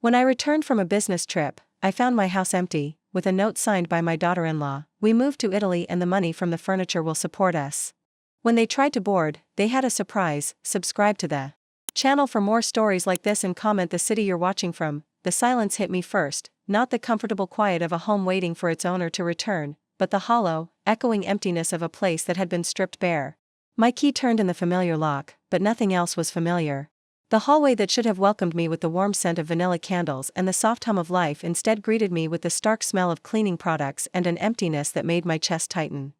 When I returned from a business trip, I found my house empty, with a note signed by my daughter-in-law. "We moved to Italy and the money from the furniture will support us." When they tried to board, they had a surprise. Subscribe to the channel for more stories like this and comment the city you're watching from. The silence hit me first, not the comfortable quiet of a home waiting for its owner to return, but the hollow, echoing emptiness of a place that had been stripped bare. My key turned in the familiar lock, but nothing else was familiar. The hallway that should have welcomed me with the warm scent of vanilla candles and the soft hum of life instead greeted me with the stark smell of cleaning products and an emptiness that made my chest tighten.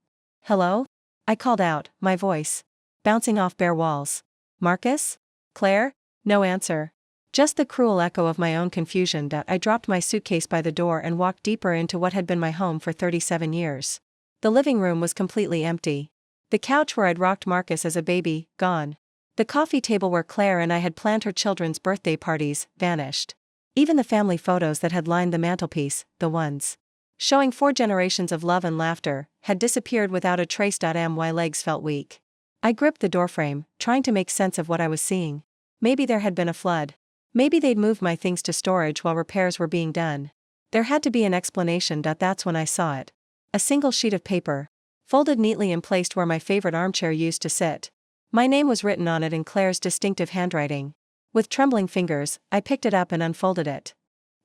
"Hello?" I called out, my voice bouncing off bare walls. "Marcus? Claire?" No answer. Just the cruel echo of my own confusion. I dropped my suitcase by the door and walked deeper into what had been my home for 37 years. The living room was completely empty. The couch where I'd rocked Marcus as a baby, gone. The coffee table where Claire and I had planned her children's birthday parties, vanished. Even the family photos that had lined the mantelpiece, the ones showing 4 generations of love and laughter, had disappeared without a trace. My legs felt weak. I gripped the doorframe, trying to make sense of what I was seeing. Maybe there had been a flood. Maybe they'd moved my things to storage while repairs were being done. There had to be an explanation. That's when I saw it. A single sheet of paper, folded neatly and placed where my favorite armchair used to sit. My name was written on it in Claire's distinctive handwriting. With trembling fingers, I picked it up and unfolded it.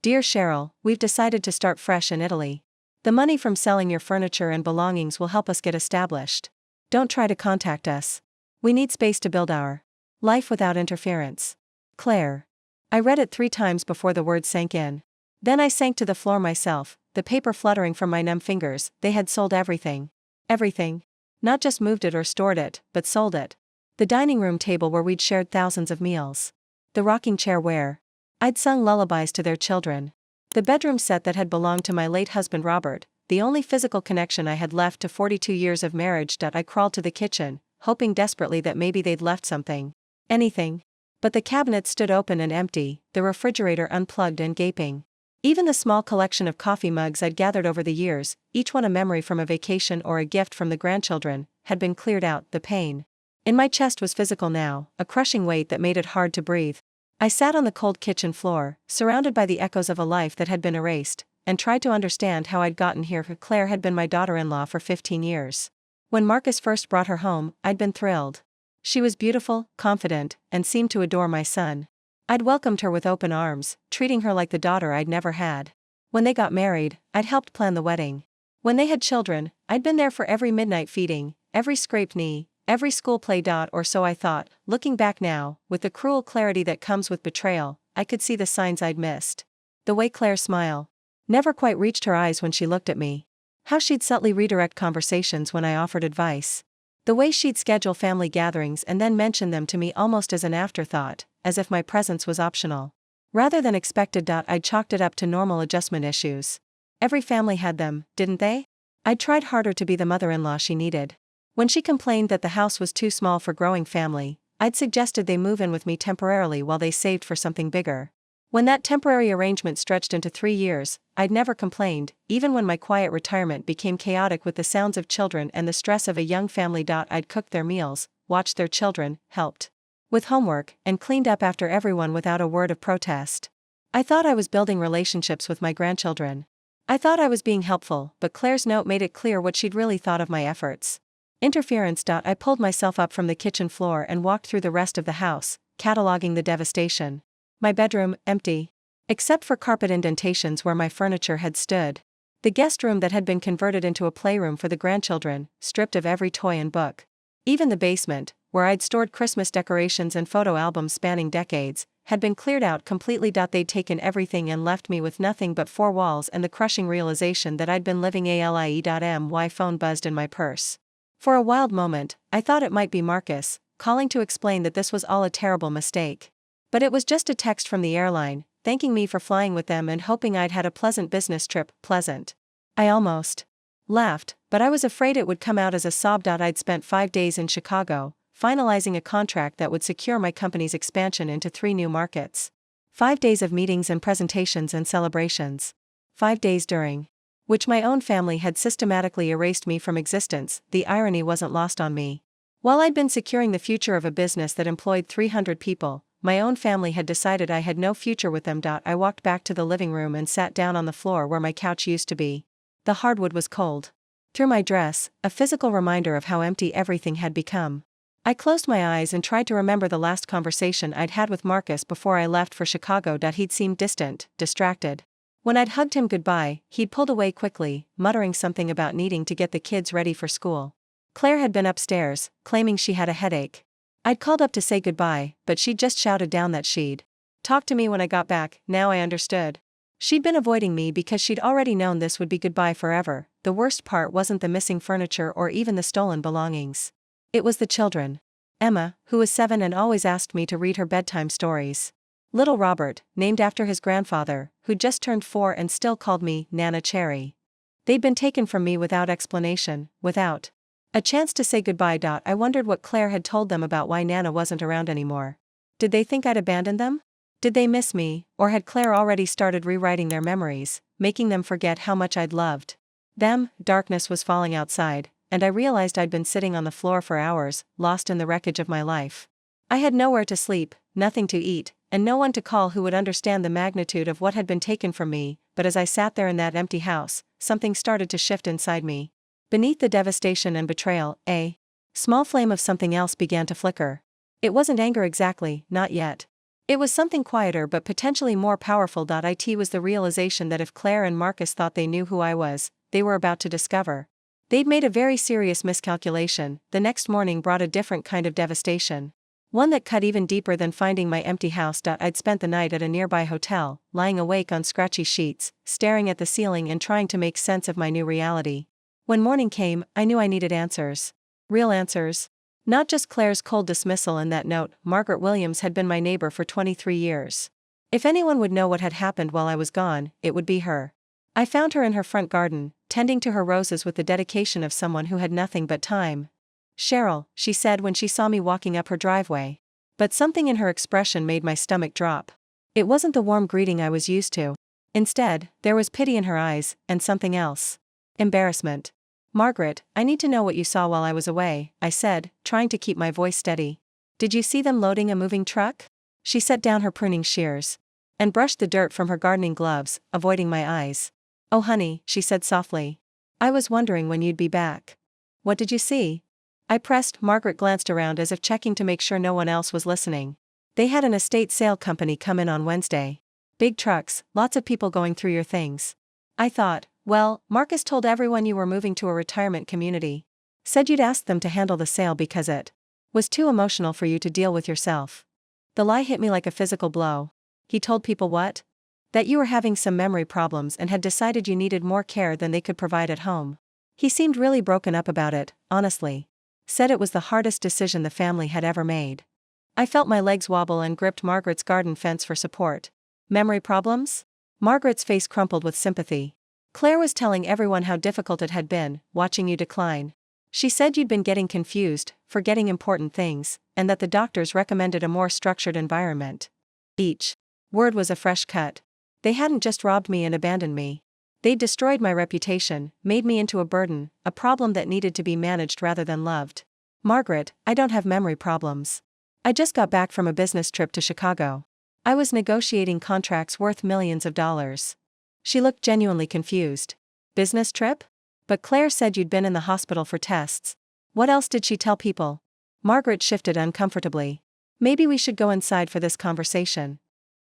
"Dear Cheryl, we've decided to start fresh in Italy. The money from selling your furniture and belongings will help us get established. Don't try to contact us. We need space to build our life without interference. Claire." I read it 3 times before the words sank in. Then I sank to the floor myself, the paper fluttering from my numb fingers. They had sold everything. Everything. Not just moved it or stored it, but sold it. The dining room table where we'd shared thousands of meals. The rocking chair where I'd sung lullabies to their children. The bedroom set that had belonged to my late husband Robert, the only physical connection I had left to 42 years of marriage. I crawled to the kitchen, hoping desperately that maybe they'd left something. Anything. But the cabinet stood open and empty, the refrigerator unplugged and gaping. Even the small collection of coffee mugs I'd gathered over the years, each one a memory from a vacation or a gift from the grandchildren, had been cleared out. The pain in my chest was physical now, a crushing weight that made it hard to breathe. I sat on the cold kitchen floor, surrounded by the echoes of a life that had been erased, and tried to understand how I'd gotten here. Claire had been my daughter-in-law for 15 years. When Marcus first brought her home, I'd been thrilled. She was beautiful, confident, and seemed to adore my son. I'd welcomed her with open arms, treating her like the daughter I'd never had. When they got married, I'd helped plan the wedding. When they had children, I'd been there for every midnight feeding, every scraped knee, every school play. Or so I thought. Looking back now, with the cruel clarity that comes with betrayal, I could see the signs I'd missed. The way Claire's smile never quite reached her eyes when she looked at me. How she'd subtly redirect conversations when I offered advice. The way she'd schedule family gatherings and then mention them to me almost as an afterthought, as if my presence was optional rather than expected. I'd chalked it up to normal adjustment issues. Every family had them, didn't they? I'd tried harder to be the mother-in-law she needed. When she complained that the house was too small for growing family, I'd suggested they move in with me temporarily while they saved for something bigger. When that temporary arrangement stretched into 3 years, I'd never complained, even when my quiet retirement became chaotic with the sounds of children and the stress of a young family. I'd cooked their meals, watched their children, helped with homework, and cleaned up after everyone without a word of protest. I thought I was building relationships with my grandchildren. I thought I was being helpful, but Claire's note made it clear what she'd really thought of my efforts. Interference. I pulled myself up from the kitchen floor and walked through the rest of the house, cataloging the devastation. My bedroom, empty. Except for carpet indentations where my furniture had stood. The guest room that had been converted into a playroom for the grandchildren, stripped of every toy and book. Even the basement, where I'd stored Christmas decorations and photo albums spanning decades, had been cleared out completely. They'd taken everything and left me with nothing but 4 walls and the crushing realization that I'd been living a lie. My phone buzzed in my purse. For a wild moment, I thought it might be Marcus, calling to explain that this was all a terrible mistake. But it was just a text from the airline, thanking me for flying with them and hoping I'd had a pleasant business trip. Pleasant. I almost laughed, but I was afraid it would come out as a sob. I'd spent 5 days in Chicago, finalizing a contract that would secure my company's expansion into 3 new markets. 5 days of meetings and presentations and celebrations. 5 days during which my own family had systematically erased me from existence. The irony wasn't lost on me. While I'd been securing the future of a business that employed 300 people, my own family had decided I had no future with them. I walked back to the living room and sat down on the floor where my couch used to be. The hardwood was cold. Through my dress, a physical reminder of how empty everything had become. I closed my eyes and tried to remember the last conversation I'd had with Marcus before I left for Chicago. He'd seemed distant, distracted. When I'd hugged him goodbye, he'd pulled away quickly, muttering something about needing to get the kids ready for school. Claire had been upstairs, claiming she had a headache. I'd called up to say goodbye, but she'd just shouted down that she'd talk to me when I got back. Now I understood. She'd been avoiding me because she'd already known this would be goodbye forever. The worst part wasn't the missing furniture or even the stolen belongings. It was the children. Emma, who was 7 and always asked me to read her bedtime stories. Little Robert, named after his grandfather, who'd just turned 4 and still called me Nana Cherry. They'd been taken from me without explanation, without a chance to say goodbye. I wondered what Claire had told them about why Nana wasn't around anymore. Did they think I'd abandoned them? Did they miss me, or had Claire already started rewriting their memories, making them forget how much I'd loved them? Darkness was falling outside, and I realized I'd been sitting on the floor for hours, lost in the wreckage of my life. I had nowhere to sleep, nothing to eat, and no one to call who would understand the magnitude of what had been taken from me. But as I sat there in that empty house, something started to shift inside me. Beneath the devastation and betrayal, a small flame of something else began to flicker. It wasn't anger exactly, not yet. It was something quieter but potentially more powerful. It was the realization that if Claire and Marcus thought they knew who I was, they were about to discover they'd made a very serious miscalculation. The next morning brought a different kind of devastation. One that cut even deeper than finding my empty house. I'd spent the night at a nearby hotel, lying awake on scratchy sheets, staring at the ceiling and trying to make sense of my new reality. When morning came, I knew I needed answers. Real answers. Not just Claire's cold dismissal in that note. Margaret Williams had been my neighbor for 23 years. If anyone would know what had happened while I was gone, it would be her. I found her in her front garden, tending to her roses with the dedication of someone who had nothing but time. "Cheryl," she said when she saw me walking up her driveway. But something in her expression made my stomach drop. It wasn't the warm greeting I was used to. Instead, there was pity in her eyes, and something else. Embarrassment. "Margaret, I need to know what you saw while I was away," I said, trying to keep my voice steady. "Did you see them loading a moving truck?" She set down her pruning shears and brushed the dirt from her gardening gloves, avoiding my eyes. "Oh honey," she said softly. "I was wondering when you'd be back." "What did you see?" I pressed. Margaret glanced around as if checking to make sure no one else was listening. "They had an estate sale company come in on Wednesday. Big trucks, lots of people going through your things." I thought, well, Marcus told everyone you were moving to a retirement community. Said you'd asked them to handle the sale because it was too emotional for you to deal with yourself. The lie hit me like a physical blow. He told people what? That you were having some memory problems and had decided you needed more care than they could provide at home. He seemed really broken up about it, honestly. Said it was the hardest decision the family had ever made. I felt my legs wobble and gripped Margaret's garden fence for support. Memory problems? Margaret's face crumpled with sympathy. Claire was telling everyone how difficult it had been, watching you decline. She said you'd been getting confused, forgetting important things, and that the doctors recommended a more structured environment. Each word was a fresh cut. They hadn't just robbed me and abandoned me. They'd destroyed my reputation, made me into a burden, a problem that needed to be managed rather than loved. "Margaret, I don't have memory problems. I just got back from a business trip to Chicago. I was negotiating contracts worth millions of dollars." She looked genuinely confused. "Business trip? But Claire said you'd been in the hospital for tests. What else did she tell people?" Margaret shifted uncomfortably. "Maybe we should go inside for this conversation."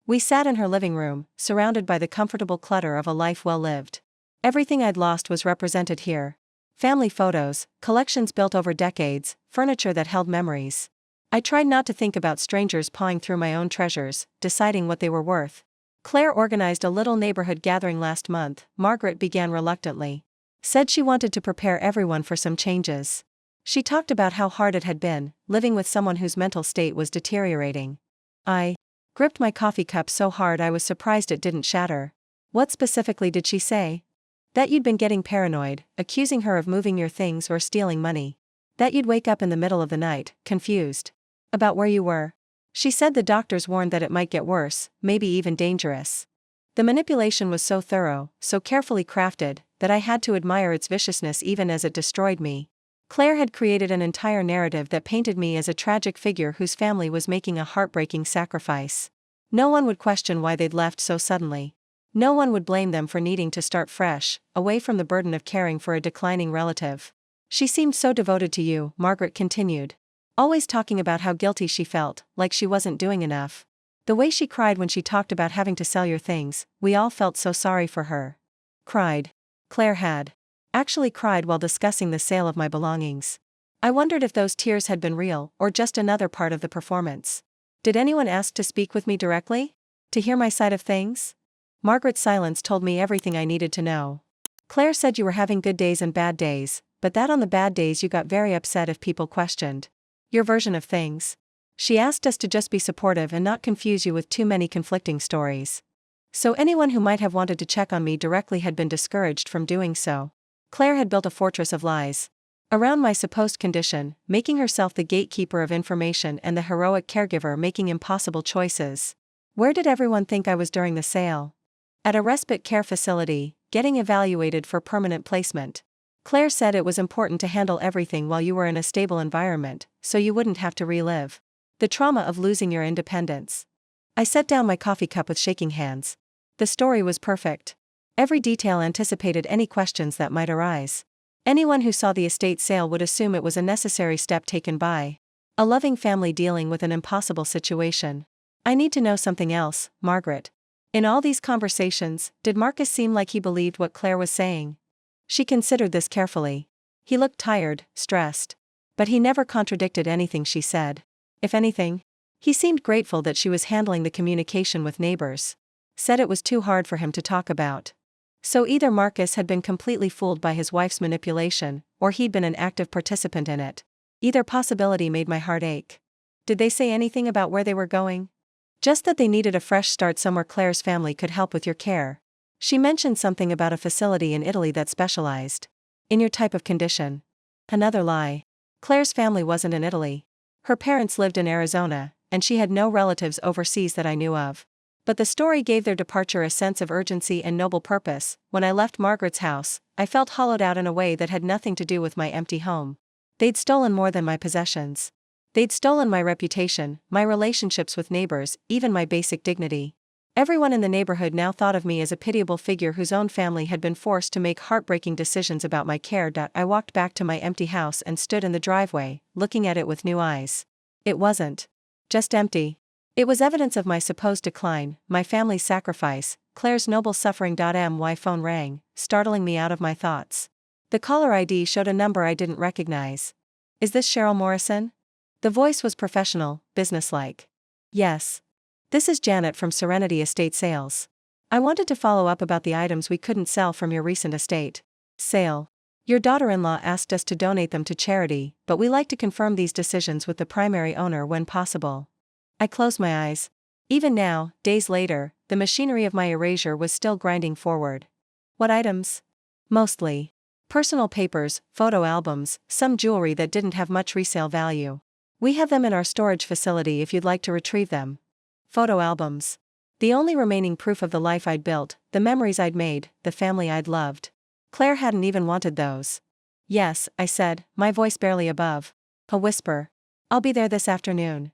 We sat in her living room, surrounded by the comfortable clutter of a life well lived. Everything I'd lost was represented here. Family photos, collections built over decades, furniture that held memories. I tried not to think about strangers pawing through my own treasures, deciding what they were worth. Claire organized a little neighborhood gathering last month. Margaret began reluctantly. Said she wanted to prepare everyone for some changes. She talked about how hard it had been, living with someone whose mental state was deteriorating. I gripped my coffee cup so hard I was surprised it didn't shatter. "What specifically did she say?" "That you'd been getting paranoid, accusing her of moving your things or stealing money. That you'd wake up in the middle of the night, confused about where you were. She said the doctors warned that it might get worse, maybe even dangerous." The manipulation was so thorough, so carefully crafted, that I had to admire its viciousness even as it destroyed me. Claire had created an entire narrative that painted me as a tragic figure whose family was making a heartbreaking sacrifice. No one would question why they'd left so suddenly. No one would blame them for needing to start fresh, away from the burden of caring for a declining relative. She seemed so devoted to you, Margaret continued. Always talking about how guilty she felt, like she wasn't doing enough. The way she cried when she talked about having to sell your things, we all felt so sorry for her. Cried. Claire had actually cried while discussing the sale of my belongings. I wondered if those tears had been real, or just another part of the performance. Did anyone ask to speak with me directly? To hear my side of things? Margaret's silence told me everything I needed to know. Claire said you were having good days and bad days, but that on the bad days you got very upset if people questioned your version of things. She asked us to just be supportive and not confuse you with too many conflicting stories. So anyone who might have wanted to check on me directly had been discouraged from doing so. Claire had built a fortress of lies around my supposed condition, making herself the gatekeeper of information and the heroic caregiver making impossible choices. Where did everyone think I was during the sale? At a respite care facility, getting evaluated for permanent placement. Claire said it was important to handle everything while you were in a stable environment, so you wouldn't have to relive the trauma of losing your independence. I set down my coffee cup with shaking hands. The story was perfect. Every detail anticipated any questions that might arise. Anyone who saw the estate sale would assume it was a necessary step taken by a loving family dealing with an impossible situation. I need to know something else, Margaret. In all these conversations, did Marcus seem like he believed what Claire was saying? She considered this carefully. He looked tired, stressed. But he never contradicted anything she said. If anything, he seemed grateful that she was handling the communication with neighbors. Said it was too hard for him to talk about. So either Marcus had been completely fooled by his wife's manipulation, or he'd been an active participant in it. Either possibility made my heart ache. Did they say anything about where they were going? Just that they needed a fresh start somewhere Claire's family could help with your care. She mentioned something about a facility in Italy that specialized in your type of condition. Another lie. Claire's family wasn't in Italy. Her parents lived in Arizona, and she had no relatives overseas that I knew of. But the story gave their departure a sense of urgency and noble purpose. When I left Margaret's house, I felt hollowed out in a way that had nothing to do with my empty home. They'd stolen more than my possessions. They'd stolen my reputation, my relationships with neighbors, even my basic dignity. Everyone in the neighborhood now thought of me as a pitiable figure whose own family had been forced to make heartbreaking decisions about my care. I walked back to my empty house and stood in the driveway, looking at it with new eyes. It wasn't just empty. It was evidence of my supposed decline, my family's sacrifice, Claire's noble suffering. My phone rang, startling me out of my thoughts. The caller ID showed a number I didn't recognize. Is this Cheryl Morrison? The voice was professional, businesslike. Yes. This is Janet from Serenity Estate Sales. I wanted to follow up about the items we couldn't sell from your recent estate sale. Your daughter-in-law asked us to donate them to charity, but we like to confirm these decisions with the primary owner when possible. I closed my eyes. Even now, days later, the machinery of my erasure was still grinding forward. What items? Mostly personal papers, photo albums, some jewelry that didn't have much resale value. We have them in our storage facility if you'd like to retrieve them. Photo albums. The only remaining proof of the life I'd built, the memories I'd made, the family I'd loved. Claire hadn't even wanted those. Yes, I said, my voice barely above a whisper. I'll be there this afternoon.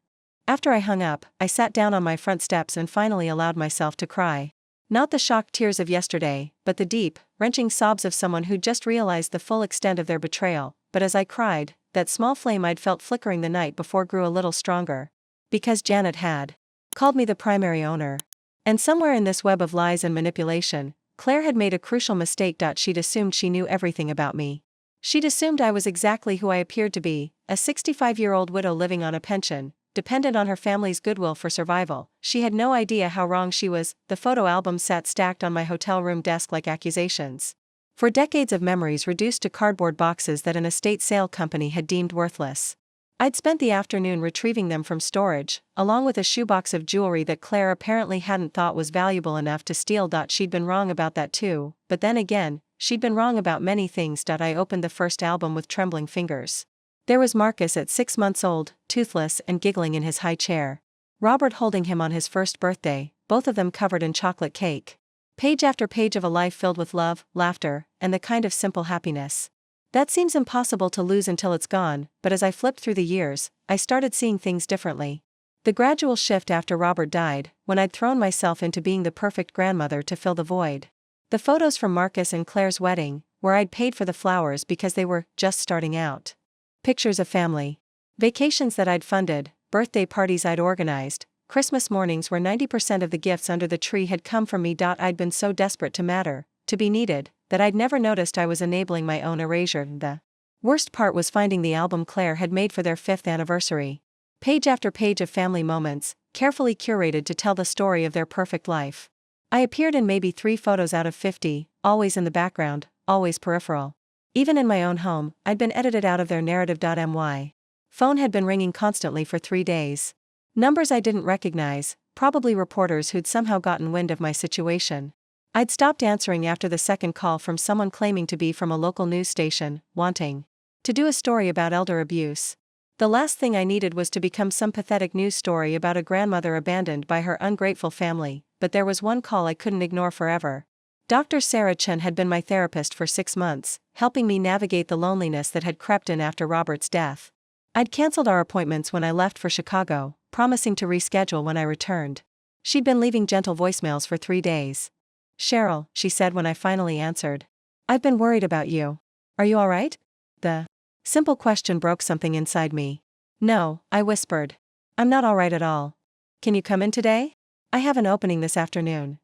After I hung up, I sat down on my front steps and finally allowed myself to cry. Not the shocked tears of yesterday, but the deep, wrenching sobs of someone who'd just realized the full extent of their betrayal. But as I cried, that small flame I'd felt flickering the night before grew a little stronger. Because Janet had called me the primary owner. And somewhere in this web of lies and manipulation, Claire had made a crucial mistake. She'd assumed she knew everything about me. She'd assumed I was exactly who I appeared to be, a 65-year-old widow living on a pension, dependent on her family's goodwill for survival. She had no idea how wrong she was. The photo albums sat stacked on my hotel room desk like accusations. For decades of memories reduced to cardboard boxes that an estate sale company had deemed worthless. I'd spent the afternoon retrieving them from storage, along with a shoebox of jewelry that Claire apparently hadn't thought was valuable enough to steal. She'd been wrong about that too, but then again, she'd been wrong about many things. I opened the first album with trembling fingers. There was Marcus at 6 months old, toothless and giggling in his high chair. Robert holding him on his first birthday, both of them covered in chocolate cake. Page after page of a life filled with love, laughter, and the kind of simple happiness That seems impossible to lose until it's gone, but as I flipped through the years, I started seeing things differently. The gradual shift after Robert died, when I'd thrown myself into being the perfect grandmother to fill the void. The photos from Marcus and Claire's wedding, where I'd paid for the flowers because they were just starting out. Pictures of family. Vacations that I'd funded, birthday parties I'd organized, Christmas mornings where 90% of the gifts under the tree had come from me. I'd been so desperate to matter, to be needed, that I'd never noticed I was enabling my own erasure. The worst part was finding the album Claire had made for their 5th anniversary. Page after page of family moments, carefully curated to tell the story of their perfect life. I appeared in maybe 3 photos out of 50, always in the background, always peripheral. Even in my own home, I'd been edited out of their narrative.my. Phone had been ringing constantly for 3 days. Numbers I didn't recognize, probably reporters who'd somehow gotten wind of my situation. I'd stopped answering after the second call from someone claiming to be from a local news station, wanting to do a story about elder abuse. The last thing I needed was to become some pathetic news story about a grandmother abandoned by her ungrateful family, but there was one call I couldn't ignore forever. Dr. Sarah Chen had been my therapist for 6 months, helping me navigate the loneliness that had crept in after Robert's death. I'd canceled our appointments when I left for Chicago, promising to reschedule when I returned. She'd been leaving gentle voicemails for 3 days. "Cheryl," she said when I finally answered. "I've been worried about you. Are you alright?" The simple question broke something inside me. "No," I whispered. "I'm not alright at all. Can you come in today? I have an opening this afternoon."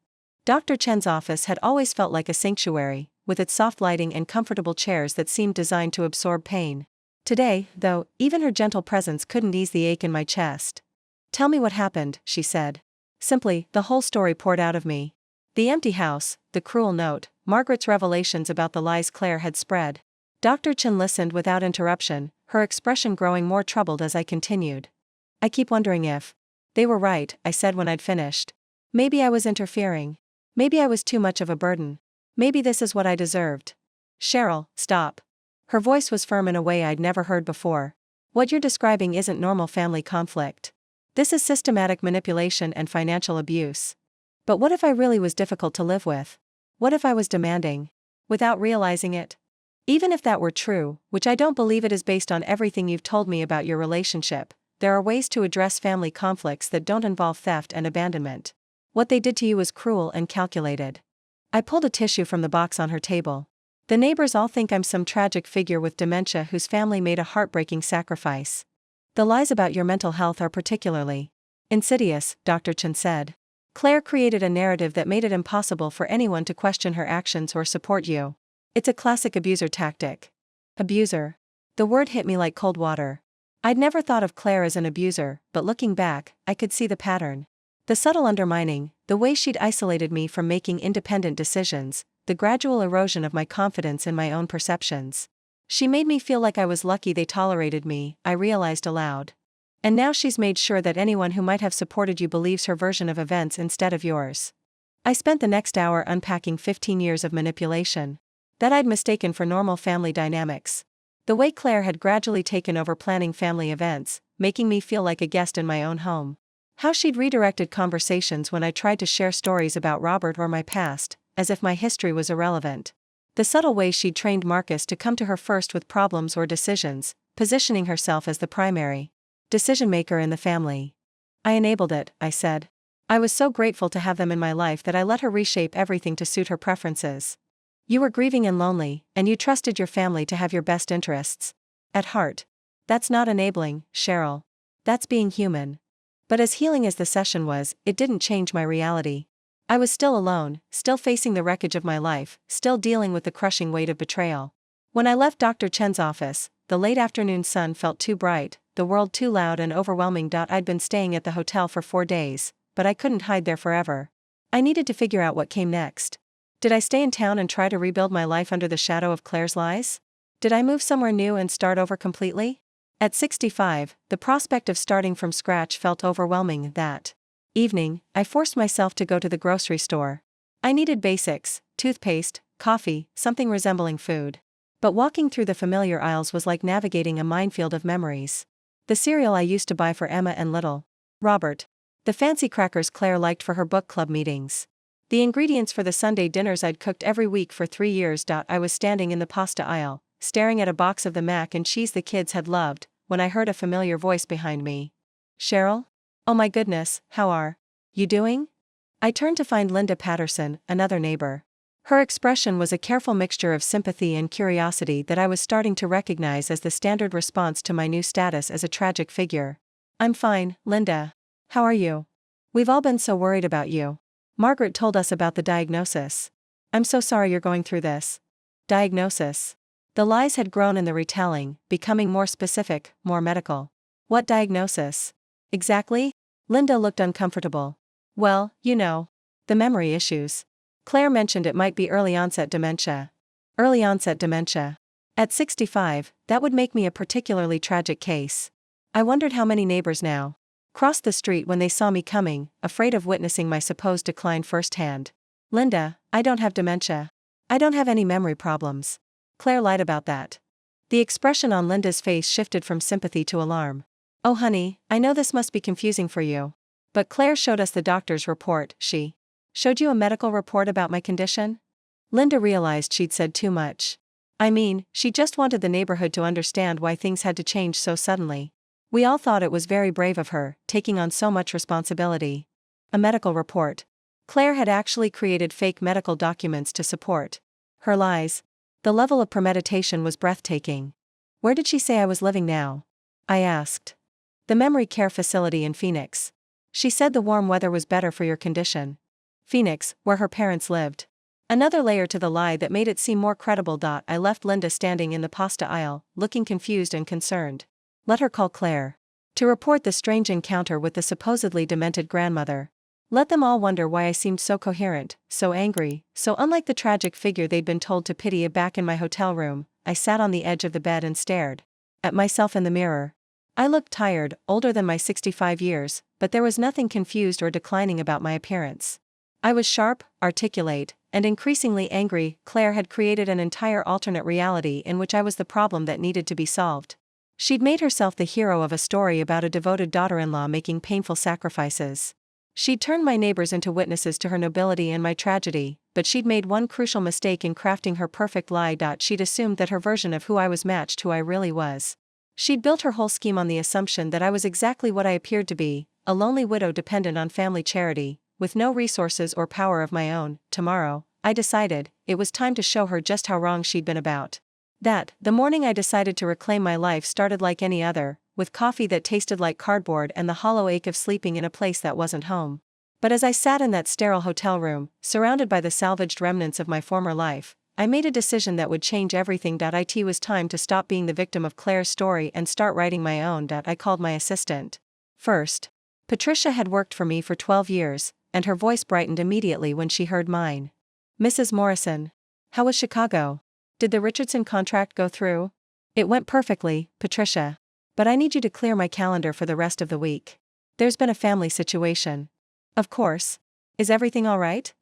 Dr. Chen's office had always felt like a sanctuary, with its soft lighting and comfortable chairs that seemed designed to absorb pain. Today, though, even her gentle presence couldn't ease the ache in my chest. "Tell me what happened," she said. Simply, the whole story poured out of me. The empty house, the cruel note, Margaret's revelations about the lies Claire had spread. Dr. Chen listened without interruption, her expression growing more troubled as I continued. "I keep wondering if they were right," I said when I'd finished. "Maybe I was interfering. Maybe I was too much of a burden. Maybe this is what I deserved." "Cheryl, stop." Her voice was firm in a way I'd never heard before. "What you're describing isn't normal family conflict. This is systematic manipulation and financial abuse. But what if I really was difficult to live with? What if I was demanding? Without realizing it? Even if that were true, which I don't believe it is based on everything you've told me about your relationship, there are ways to address family conflicts that don't involve theft and abandonment. What they did to you was cruel and calculated." I pulled a tissue from the box on her table. "The neighbors all think I'm some tragic figure with dementia whose family made a heartbreaking sacrifice. The lies about your mental health are particularly insidious," Dr. Chen said. "Claire created a narrative that made it impossible for anyone to question her actions or support you. It's a classic abuser tactic." Abuser. The word hit me like cold water. I'd never thought of Claire as an abuser, but looking back, I could see the pattern. The subtle undermining, the way she'd isolated me from making independent decisions, the gradual erosion of my confidence in my own perceptions. She made me feel like I was lucky they tolerated me, I realized aloud. And now she's made sure that anyone who might have supported you believes her version of events instead of yours. I spent the next hour unpacking 15 years of manipulation that I'd mistaken for normal family dynamics. The way Claire had gradually taken over planning family events, making me feel like a guest in my own home. How she'd redirected conversations when I tried to share stories about Robert or my past, as if my history was irrelevant. The subtle way she'd trained Marcus to come to her first with problems or decisions, positioning herself as the primary decision-maker in the family. "I enabled it," I said. "I was so grateful to have them in my life that I let her reshape everything to suit her preferences. You were grieving and lonely, and you trusted your family to have your best interests at heart. That's not enabling, Cheryl. That's being human." But as healing as the session was, it didn't change my reality. I was still alone, still facing the wreckage of my life, still dealing with the crushing weight of betrayal. When I left Dr. Chen's office, the late afternoon sun felt too bright, the world too loud and overwhelming. I'd been staying at the hotel for 4 days, but I couldn't hide there forever. I needed to figure out what came next. Did I stay in town and try to rebuild my life under the shadow of Claire's lies? Did I move somewhere new and start over completely? At 65, the prospect of starting from scratch felt overwhelming. That evening, I forced myself to go to the grocery store. I needed basics: toothpaste, coffee, something resembling food. But walking through the familiar aisles was like navigating a minefield of memories. The cereal I used to buy for Emma and little Robert. The fancy crackers Claire liked for her book club meetings. The ingredients for the Sunday dinners I'd cooked every week for 3 years. I was standing in the pasta aisle, staring at a box of the mac and cheese the kids had loved, when I heard a familiar voice behind me. Cheryl? Oh my goodness, how are you doing? I turned to find Linda Patterson, another neighbor. Her expression was a careful mixture of sympathy and curiosity that I was starting to recognize as the standard response to my new status as a tragic figure. I'm fine, Linda. How are you? We've all been so worried about you. Margaret told us about the diagnosis. I'm so sorry you're going through this. Diagnosis. The lies had grown in the retelling, becoming more specific, more medical. What diagnosis? Exactly? Linda looked uncomfortable. Well, you know. The memory issues. Claire mentioned it might be early onset dementia. Early onset dementia. At 65, that would make me a particularly tragic case. I wondered how many neighbors now crossed the street when they saw me coming, afraid of witnessing my supposed decline firsthand. Linda, I don't have dementia. I don't have any memory problems. Claire lied about that. The expression on Linda's face shifted from sympathy to alarm. Oh honey, I know this must be confusing for you. But Claire showed us the doctor's report. She showed you a medical report about my condition? Linda realized she'd said too much. I mean, she just wanted the neighborhood to understand why things had to change so suddenly. We all thought it was very brave of her, taking on so much responsibility. A medical report. Claire had actually created fake medical documents to support her lies. The level of premeditation was breathtaking. Where did she say I was living now? I asked. The memory care facility in Phoenix. She said the warm weather was better for your condition. Phoenix, where her parents lived. Another layer to the lie that made it seem more credible. I left Linda standing in the pasta aisle, looking confused and concerned. Let her call Claire to report the strange encounter with the supposedly demented grandmother. Let them all wonder why I seemed so coherent, so angry, so unlike the tragic figure they'd been told to pity. Back in my hotel room, I sat on the edge of the bed and stared at myself in the mirror. I looked tired, older than my 65 years, but there was nothing confused or declining about my appearance. I was sharp, articulate, and increasingly angry. Claire had created an entire alternate reality in which I was the problem that needed to be solved. She'd made herself the hero of a story about a devoted daughter-in-law making painful sacrifices. She'd turned my neighbors into witnesses to her nobility and my tragedy, but she'd made one crucial mistake in crafting her perfect lie. She'd assumed that her version of who I was matched who I really was. She'd built her whole scheme on the assumption that I was exactly what I appeared to be, a lonely widow dependent on family charity, with no resources or power of my own. Tomorrow, I decided, it was time to show her just how wrong she'd been about that. The morning I decided to reclaim my life started like any other, with coffee that tasted like cardboard and the hollow ache of sleeping in a place that wasn't home. But as I sat in that sterile hotel room, surrounded by the salvaged remnants of my former life, I made a decision that would change everything. It was time to stop being the victim of Claire's story and start writing my own. I called my assistant. First. Patricia had worked for me for 12 years, and her voice brightened immediately when she heard mine. Mrs. Morrison. How was Chicago? Did the Richardson contract go through? It went perfectly, Patricia. But I need you to clear my calendar for the rest of the week. There's been a family situation. Of course. Is everything all right?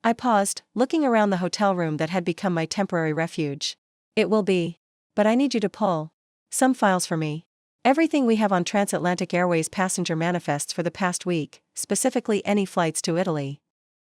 I paused, looking around the hotel room that had become my temporary refuge. It will be. But I need you to pull some files for me. Everything we have on Transatlantic Airways passenger manifests for the past week, specifically any flights to Italy.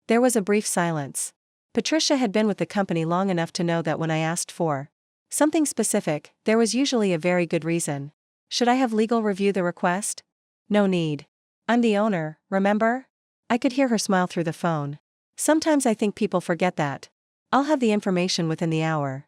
There was a brief silence. Patricia had been with the company long enough to know that when I asked for something specific, there was usually a very good reason. Should I have legal review the request? No need. I'm the owner, remember? I could hear her smile through the phone. Sometimes I think people forget that. I'll have the information within the hour.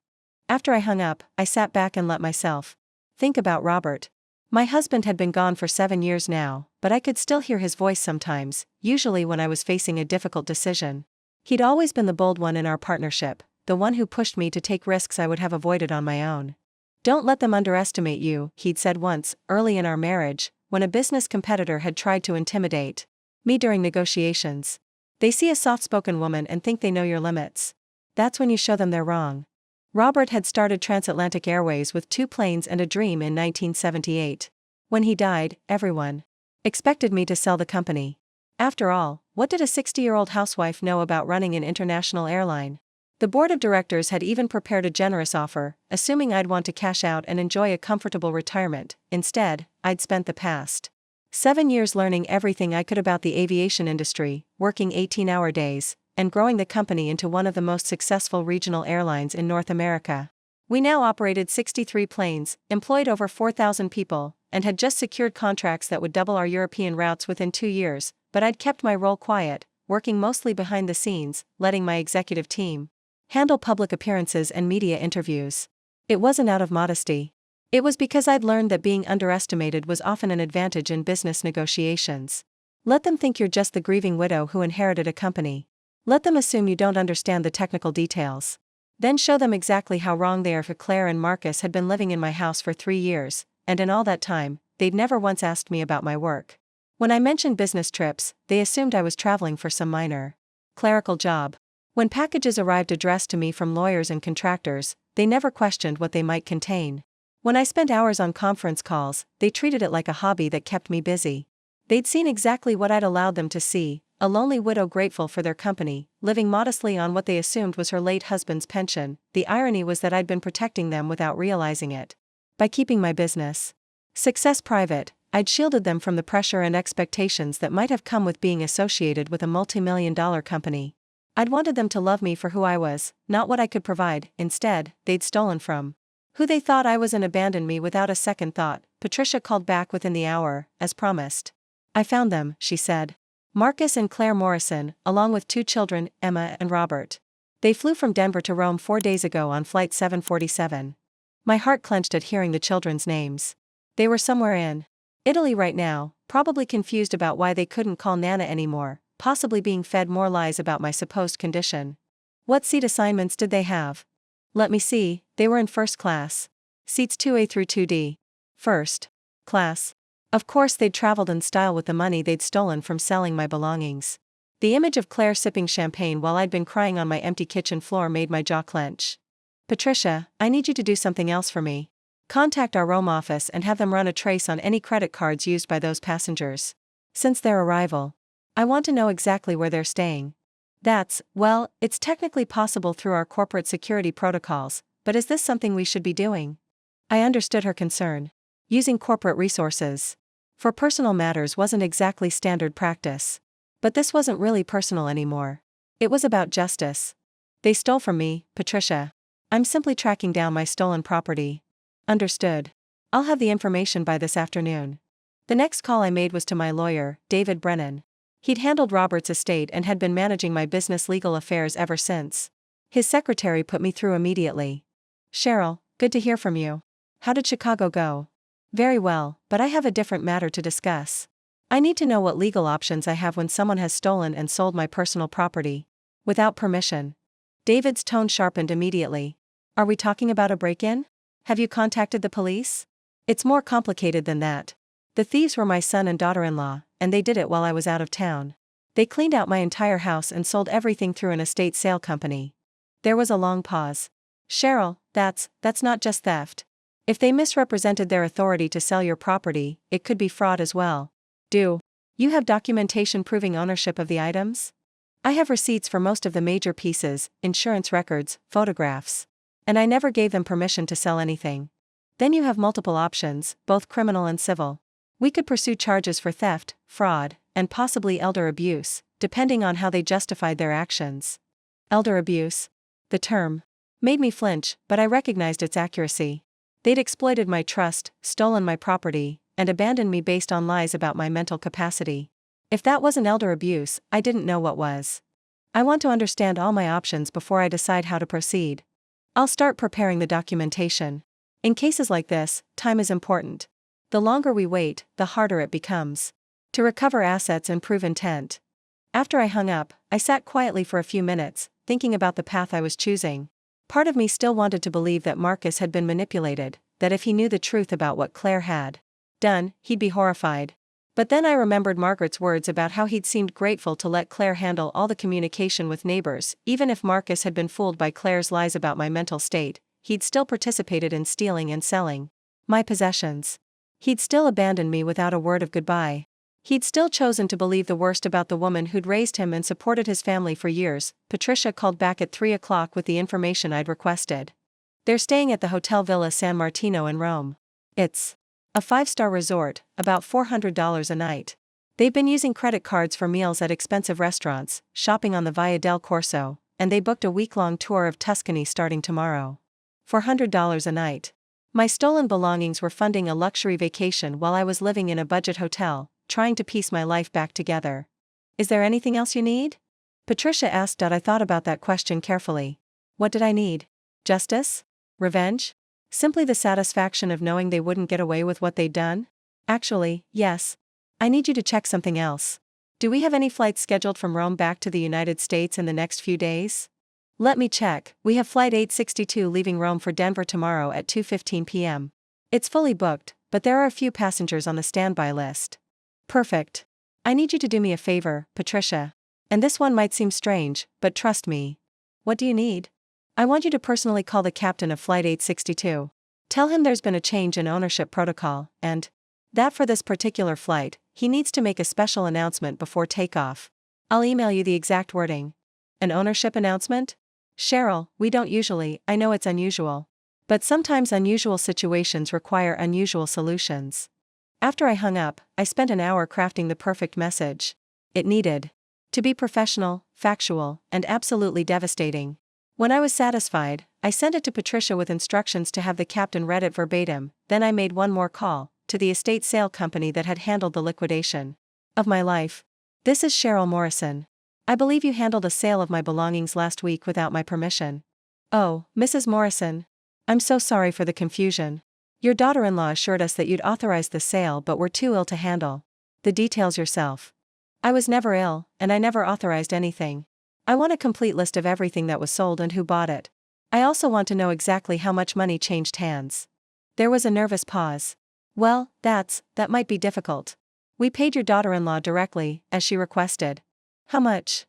After I hung up, I sat back and let myself think about Robert. My husband had been gone for 7 years now, but I could still hear his voice sometimes, usually when I was facing a difficult decision. He'd always been the bold one in our partnership, the one who pushed me to take risks I would have avoided on my own. Don't let them underestimate you, he'd said once, early in our marriage, when a business competitor had tried to intimidate me during negotiations. They see a soft-spoken woman and think they know your limits. That's when you show them they're wrong. Robert had started Transatlantic Airways with 2 planes and a dream in 1978. When he died, everyone expected me to sell the company. After all, what did a 60-year-old housewife know about running an international airline? The board of directors had even prepared a generous offer, assuming I'd want to cash out and enjoy a comfortable retirement. Instead, I'd spent the past 7 years learning everything I could about the aviation industry, working 18-hour days, and growing the company into one of the most successful regional airlines in North America. We now operated 63 planes, employed over 4,000 people, and had just secured contracts that would double our European routes within 2 years, but I'd kept my role quiet, working mostly behind the scenes, letting my executive team handle public appearances and media interviews. It wasn't out of modesty. It was because I'd learned that being underestimated was often an advantage in business negotiations. Let them think you're just the grieving widow who inherited a company. Let them assume you don't understand the technical details. Then show them exactly how wrong they are. For Claire and Marcus had been living in my house for 3 years, and in all that time, they'd never once asked me about my work. When I mentioned business trips, they assumed I was traveling for some minor clerical job. When packages arrived addressed to me from lawyers and contractors, they never questioned what they might contain. When I spent hours on conference calls, they treated it like a hobby that kept me busy. They'd seen exactly what I'd allowed them to see, a lonely widow grateful for their company, living modestly on what they assumed was her late husband's pension. The irony was that I'd been protecting them without realizing it. By keeping my business success private, I'd shielded them from the pressure and expectations that might have come with being associated with a multi-million-dollar company. I'd wanted them to love me for who I was, not what I could provide. Instead, they'd stolen from who they thought I was and abandoned me without a second thought. Patricia called back within the hour, as promised. I found them, she said. Marcus and Claire Morrison, along with 2 children, Emma and Robert. They flew from Denver to Rome 4 days ago on flight 747. My heart clenched at hearing the children's names. They were somewhere in Italy right now, probably confused about why they couldn't call Nana anymore, possibly being fed more lies about my supposed condition. What seat assignments did they have? Let me see, they were in first class. Seats 2A through 2D. First class. Of course they'd traveled in style with the money they'd stolen from selling my belongings. The image of Claire sipping champagne while I'd been crying on my empty kitchen floor made my jaw clench. Patricia, I need you to do something else for me. Contact our Rome office and have them run a trace on any credit cards used by those passengers. Since their arrival, I want to know exactly where they're staying. Well, it's technically possible through our corporate security protocols, but is this something we should be doing? I understood her concern. Using corporate resources for personal matters wasn't exactly standard practice. But this wasn't really personal anymore. It was about justice. They stole from me, Patricia. I'm simply tracking down my stolen property. Understood. I'll have the information by this afternoon. The next call I made was to my lawyer, David Brennan. He'd handled Robert's estate and had been managing my business legal affairs ever since. His secretary put me through immediately. Cheryl, good to hear from you. How did Chicago go? Very well, but I have a different matter to discuss. I need to know what legal options I have when someone has stolen and sold my personal property without permission. David's tone sharpened immediately. Are we talking about a break-in? Have you contacted the police? It's more complicated than that. The thieves were my son and daughter-in-law, and they did it while I was out of town. They cleaned out my entire house and sold everything through an estate sale company. There was a long pause. Cheryl, that's not just theft. If they misrepresented their authority to sell your property, it could be fraud as well. Do you have documentation proving ownership of the items? I have receipts for most of the major pieces, insurance records, photographs. And I never gave them permission to sell anything. Then you have multiple options, both criminal and civil. We could pursue charges for theft, fraud, and possibly elder abuse, depending on how they justified their actions. Elder abuse? The term made me flinch, but I recognized its accuracy. They'd exploited my trust, stolen my property, and abandoned me based on lies about my mental capacity. If that wasn't elder abuse, I didn't know what was. I want to understand all my options before I decide how to proceed. I'll start preparing the documentation. In cases like this, time is important. The longer we wait, the harder it becomes to recover assets and prove intent. After I hung up, I sat quietly for a few minutes, thinking about the path I was choosing. Part of me still wanted to believe that Marcus had been manipulated, that if he knew the truth about what Claire had done, he'd be horrified. But then I remembered Margaret's words about how he'd seemed grateful to let Claire handle all the communication with neighbors. Even if Marcus had been fooled by Claire's lies about my mental state, he'd still participated in stealing and selling my possessions. He'd still abandoned me without a word of goodbye. He'd still chosen to believe the worst about the woman who'd raised him and supported his family for years. Patricia called back at 3 o'clock with the information I'd requested. They're staying at the Hotel Villa San Martino in Rome. It's a 5-star resort, about $400 a night. They've been using credit cards for meals at expensive restaurants, shopping on the Via del Corso, and they booked a week-long tour of Tuscany starting tomorrow. $400 a night. My stolen belongings were funding a luxury vacation while I was living in a budget hotel, trying to piece my life back together. Is there anything else you need? Patricia asked. I thought about that question carefully. What did I need? Justice? Revenge? Simply the satisfaction of knowing they wouldn't get away with what they'd done? Actually, yes. I need you to check something else. Do we have any flights scheduled from Rome back to the United States in the next few days? Let me check. We have flight 862 leaving Rome for Denver tomorrow at 2:15 p.m. It's fully booked, but there are a few passengers on the standby list. Perfect. I need you to do me a favor, Patricia. And this one might seem strange, but trust me. What do you need? I want you to personally call the captain of Flight 862. Tell him there's been a change in ownership protocol, and that for this particular flight, he needs to make a special announcement before takeoff. I'll email you the exact wording. An ownership announcement? Cheryl, we don't usually. I know it's unusual. But sometimes unusual situations require unusual solutions. After I hung up, I spent an hour crafting the perfect message. It needed to be professional, factual, and absolutely devastating. When I was satisfied, I sent it to Patricia with instructions to have the captain read it verbatim. Then I made one more call, to the estate sale company that had handled the liquidation of my life. This is Cheryl Morrison. I believe you handled a sale of my belongings last week without my permission. Oh, Mrs. Morrison. I'm so sorry for the confusion. Your daughter-in-law assured us that you'd authorized the sale but were too ill to handle the details yourself. I was never ill, and I never authorized anything. I want a complete list of everything that was sold and who bought it. I also want to know exactly how much money changed hands. There was a nervous pause. Well, that might be difficult. We paid your daughter-in-law directly, as she requested. How much?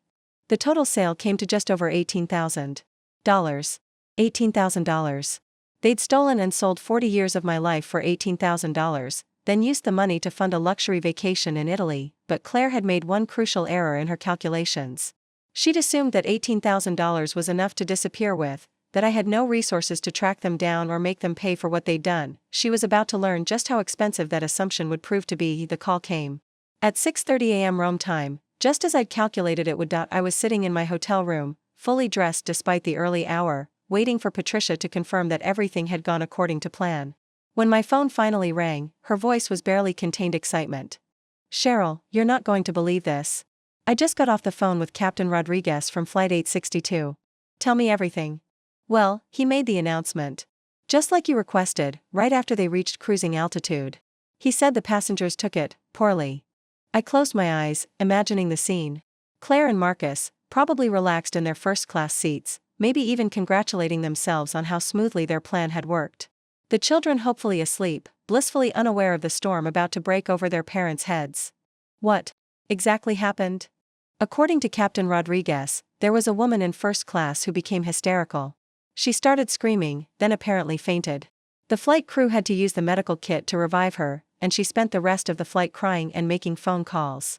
The total sale came to just over $18,000. $18,000. They'd stolen and sold 40 years of my life for $18,000, then used the money to fund a luxury vacation in Italy, but Claire had made one crucial error in her calculations. She'd assumed that $18,000 was enough to disappear with, that I had no resources to track them down or make them pay for what they'd done. She was about to learn just how expensive that assumption would prove to be. The call came at 6:30 a.m. Rome time, just as I'd calculated it would. I was sitting in my hotel room, fully dressed despite the early hour, waiting for Patricia to confirm that everything had gone according to plan. When my phone finally rang, her voice was barely contained excitement. Cheryl, you're not going to believe this. I just got off the phone with Captain Rodriguez from Flight 862. Tell me everything. Well, he made the announcement. Just like you requested, right after they reached cruising altitude. He said the passengers took it poorly. I closed my eyes, imagining the scene. Claire and Marcus, probably relaxed in their first-class seats, maybe even congratulating themselves on how smoothly their plan had worked. The children hopefully asleep, blissfully unaware of the storm about to break over their parents' heads. What exactly happened? According to Captain Rodriguez, there was a woman in first class who became hysterical. She started screaming, then apparently fainted. The flight crew had to use the medical kit to revive her, and she spent the rest of the flight crying and making phone calls.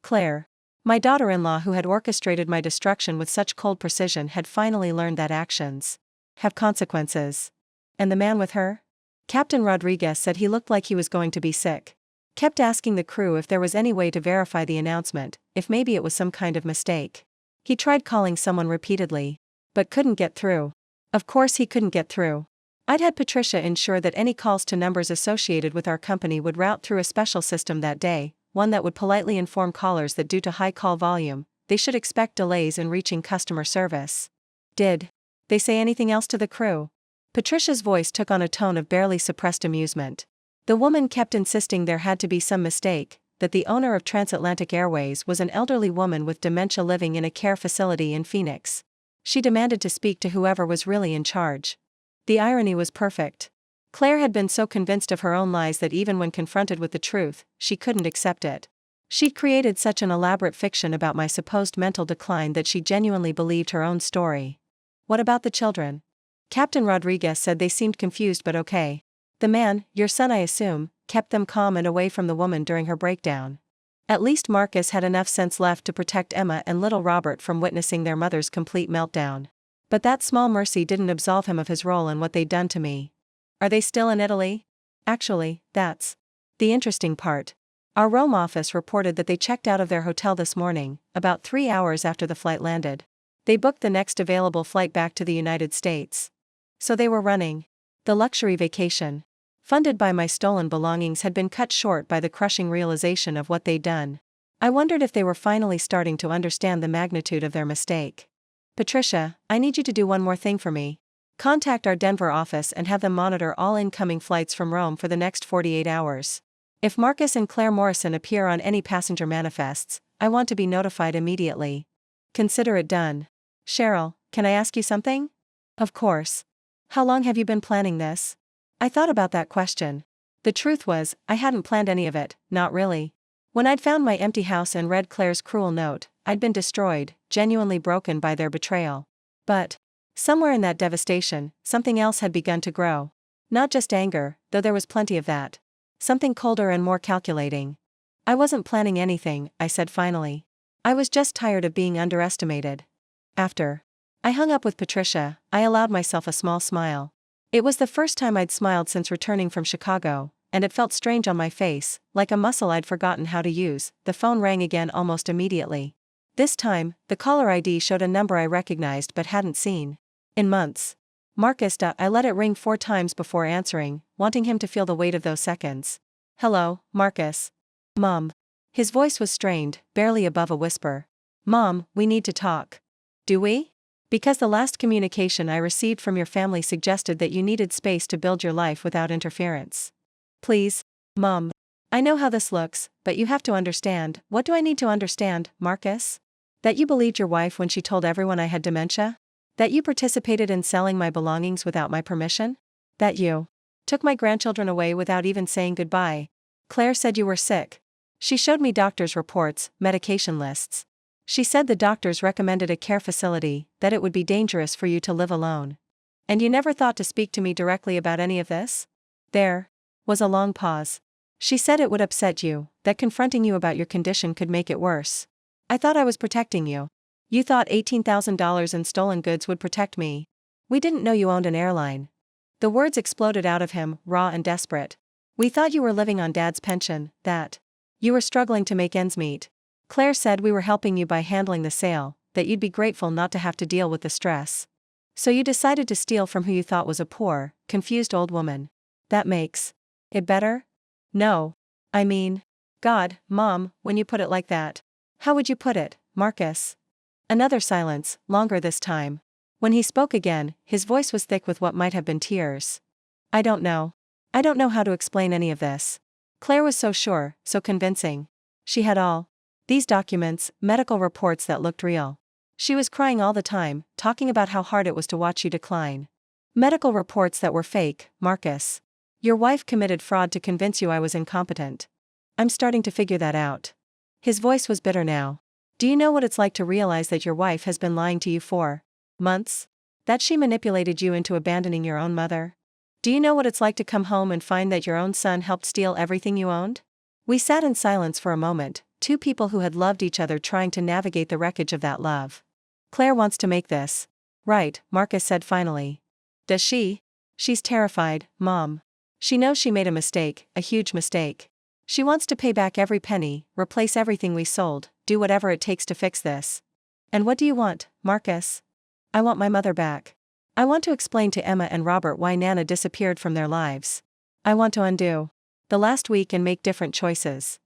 Claire, my daughter-in-law who had orchestrated my destruction with such cold precision, had finally learned that actions have consequences. And the man with her? Captain Rodriguez said he looked like he was going to be sick. Kept asking the crew if there was any way to verify the announcement, if maybe it was some kind of mistake. He tried calling someone repeatedly, but couldn't get through. Of course he couldn't get through. I'd had Patricia ensure that any calls to numbers associated with our company would route through a special system that day, one that would politely inform callers that due to high call volume, they should expect delays in reaching customer service. Did they say anything else to the crew? Patricia's voice took on a tone of barely suppressed amusement. The woman kept insisting there had to be some mistake, that the owner of Transatlantic Airways was an elderly woman with dementia living in a care facility in Phoenix. She demanded to speak to whoever was really in charge. The irony was perfect. Claire had been so convinced of her own lies that even when confronted with the truth, she couldn't accept it. She'd created such an elaborate fiction about my supposed mental decline that she genuinely believed her own story. What about the children? Captain Rodriguez said they seemed confused but okay. The man, your son I assume, kept them calm and away from the woman during her breakdown. At least Marcus had enough sense left to protect Emma and little Robert from witnessing their mother's complete meltdown. But that small mercy didn't absolve him of his role in what they'd done to me. Are they still in Italy? Actually, that's the interesting part. Our Rome office reported that they checked out of their hotel this morning, about 3 hours after the flight landed. They booked the next available flight back to the United States. So they were running. The luxury vacation, funded by my stolen belongings, had been cut short by the crushing realization of what they'd done. I wondered if they were finally starting to understand the magnitude of their mistake. Patricia, I need you to do one more thing for me. Contact our Denver office and have them monitor all incoming flights from Rome for the next 48 hours. If Marcus and Claire Morrison appear on any passenger manifests, I want to be notified immediately. Consider it done. Cheryl, can I ask you something? Of course. How long have you been planning this? I thought about that question. The truth was, I hadn't planned any of it, not really. When I'd found my empty house and read Claire's cruel note, I'd been destroyed, genuinely broken by their betrayal. But somewhere in that devastation, something else had begun to grow. Not just anger, though there was plenty of that. Something colder and more calculating. I wasn't planning anything, I said finally. I was just tired of being underestimated. After I hung up with Patricia, I allowed myself a small smile. It was the first time I'd smiled since returning from Chicago, and it felt strange on my face, like a muscle I'd forgotten how to use. The phone rang again almost immediately. This time, the caller ID showed a number I recognized but hadn't seen in months. Marcus. I let it ring 4 times before answering, wanting him to feel the weight of those seconds. Hello, Marcus. Mom. His voice was strained, barely above a whisper. Mom, we need to talk. Do we? Because the last communication I received from your family suggested that you needed space to build your life without interference. Please, Mom. I know how this looks, but you have to understand. What do I need to understand, Marcus? That you believed your wife when she told everyone I had dementia? That you participated in selling my belongings without my permission? That you took my grandchildren away without even saying goodbye? Claire said you were sick. She showed me doctor's reports, medication lists. She said the doctors recommended a care facility, that it would be dangerous for you to live alone. And you never thought to speak to me directly about any of this? There was a long pause. She said it would upset you, that confronting you about your condition could make it worse. I thought I was protecting you. You thought $18,000 in stolen goods would protect me. We didn't know you owned an airline. The words exploded out of him, raw and desperate. We thought you were living on Dad's pension, that you were struggling to make ends meet. Claire said we were helping you by handling the sale, that you'd be grateful not to have to deal with the stress. So you decided to steal from who you thought was a poor, confused old woman. That makes it better? No. I mean, God, Mom, when you put it like that. How would you put it, Marcus? Another silence, longer this time. When he spoke again, his voice was thick with what might have been tears. I don't know. I don't know how to explain any of this. Claire was so sure, so convincing. She had all these documents, medical reports that looked real. She was crying all the time, talking about how hard it was to watch you decline. Medical reports that were fake, Marcus. Your wife committed fraud to convince you I was incompetent. I'm starting to figure that out. His voice was bitter now. Do you know what it's like to realize that your wife has been lying to you for months? That she manipulated you into abandoning your own mother? Do you know what it's like to come home and find that your own son helped steal everything you owned? We sat in silence for a moment, 2 people who had loved each other trying to navigate the wreckage of that love. Claire wants to make this right, Marcus said finally. Does she? She's terrified, Mom. She knows she made a mistake, a huge mistake. She wants to pay back every penny, replace everything we sold, do whatever it takes to fix this. And what do you want, Marcus? I want my mother back. I want to explain to Emma and Robert why Nana disappeared from their lives. I want to undo the last week and make different choices.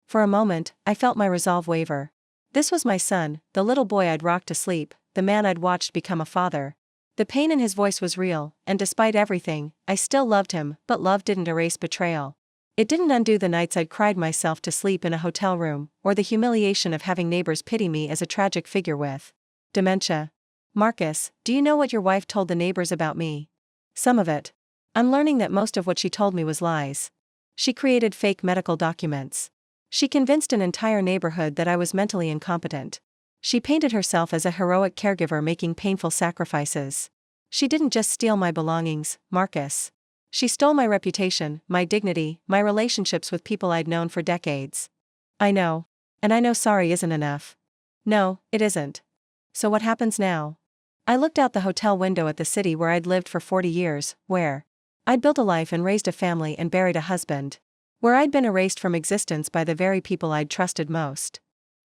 For a moment, I felt my resolve waver. This was my son, the little boy I'd rocked to sleep, the man I'd watched become a father. The pain in his voice was real, and despite everything, I still loved him, but love didn't erase betrayal. It didn't undo the nights I'd cried myself to sleep in a hotel room, or the humiliation of having neighbors pity me as a tragic figure with dementia. Marcus, do you know what your wife told the neighbors about me? Some of it. I'm learning that most of what she told me was lies. She created fake medical documents. She convinced an entire neighborhood that I was mentally incompetent. She painted herself as a heroic caregiver making painful sacrifices. She didn't just steal my belongings, Marcus. She stole my reputation, my dignity, my relationships with people I'd known for decades. I know. And I know sorry isn't enough. No, it isn't. So what happens now? I looked out the hotel window at the city where I'd lived for 40 years, where I'd built a life and raised a family and buried a husband. Where I'd been erased from existence by the very people I'd trusted most.